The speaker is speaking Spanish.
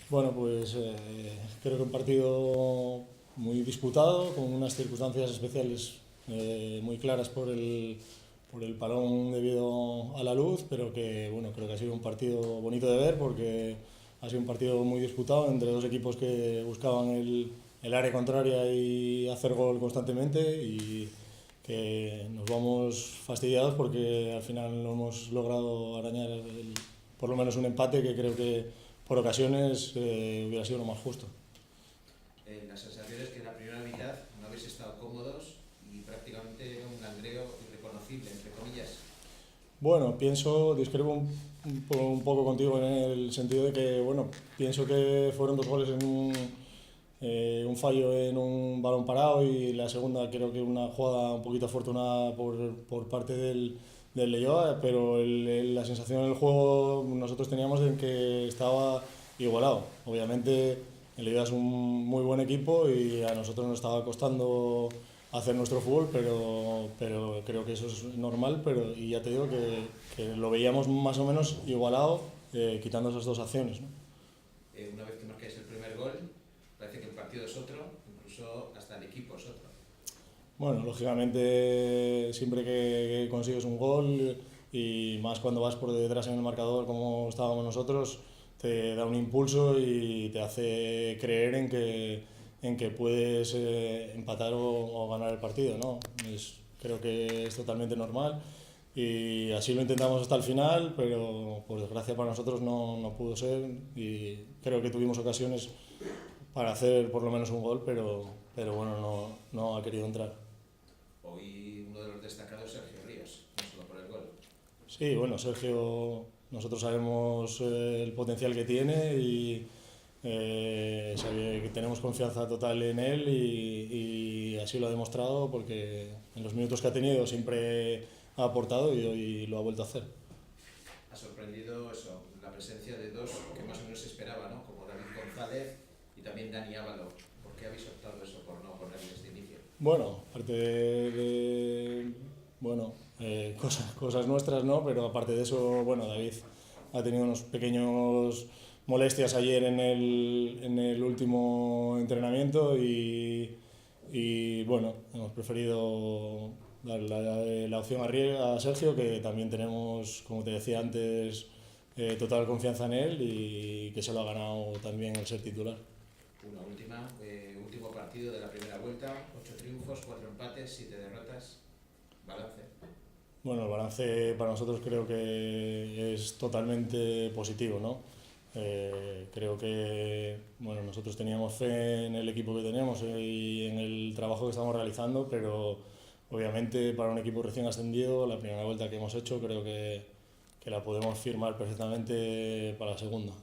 Bueno, pues creo que un partido muy disputado, con unas circunstancias especiales muy claras por el parón debido a la luz, pero que bueno, creo que ha sido un partido bonito de ver porque ha sido un partido muy disputado entre dos equipos que buscaban el área contraria y hacer gol constantemente y que nos vamos fastidiados porque al final no hemos logrado arañar por lo menos un empate que creo que por ocasiones hubiera sido lo más justo. La sensación es que en la primera mitad no habéis estado cómodos y prácticamente era un gangreo irreconocible, entre comillas. Bueno, discrepo un poco contigo en el sentido de que, bueno, pienso que fueron dos goles en un fallo en un balón parado y la segunda creo que una jugada un poquito afortunada por parte del Leyoa, pero la sensación en el juego nosotros teníamos de que estaba igualado. Obviamente el Leyoa es un muy buen equipo y a nosotros nos estaba costando hacer nuestro fútbol, pero creo que eso es normal, y ya te digo que lo veíamos más o menos igualado, quitando esas dos acciones, ¿no? Una vez que marcáis el primer gol, parece que el partido es otro, incluso hasta el equipo es otro. Bueno, lógicamente siempre que consigues un gol y más cuando vas por detrás en el marcador como estábamos nosotros, te da un impulso y te hace creer en que puedes empatar o ganar el partido, ¿no? Creo que es totalmente normal y así lo intentamos hasta el final, pero por desgracia para nosotros no pudo ser y creo que tuvimos ocasiones para hacer por lo menos un gol, pero bueno, no ha querido entrar. Hoy uno de los destacados es Sergio Ríos, no solo por el gol. Sí, bueno, Sergio, nosotros sabemos el potencial que tiene y que tenemos confianza total en él y así lo ha demostrado porque en los minutos que ha tenido siempre ha aportado y hoy lo ha vuelto a hacer. Ha sorprendido eso, la presencia de dos que más o menos se esperaba, ¿no? Como David González y también Dani Ávalo. ¿Por qué habéis optado eso por no ponerles de inicio? Bueno, aparte bueno, cosas nuestras, ¿no? Pero aparte de eso, bueno, David ha tenido unos pequeños molestias ayer en el último entrenamiento bueno, hemos preferido dar la opción a Sergio, que también tenemos, como te decía antes, total confianza en él y que se lo ha ganado también el ser titular. Una último partido de la primera vuelta, 8 triunfos, 4 empates, 7 derrotas. Balance. Bueno, el balance para nosotros creo que es totalmente positivo, ¿no? Creo que bueno, nosotros teníamos fe en el equipo que teníamos y en el trabajo que estamos realizando, pero obviamente para un equipo recién ascendido, la primera vuelta que hemos hecho creo que la podemos firmar perfectamente para la segunda.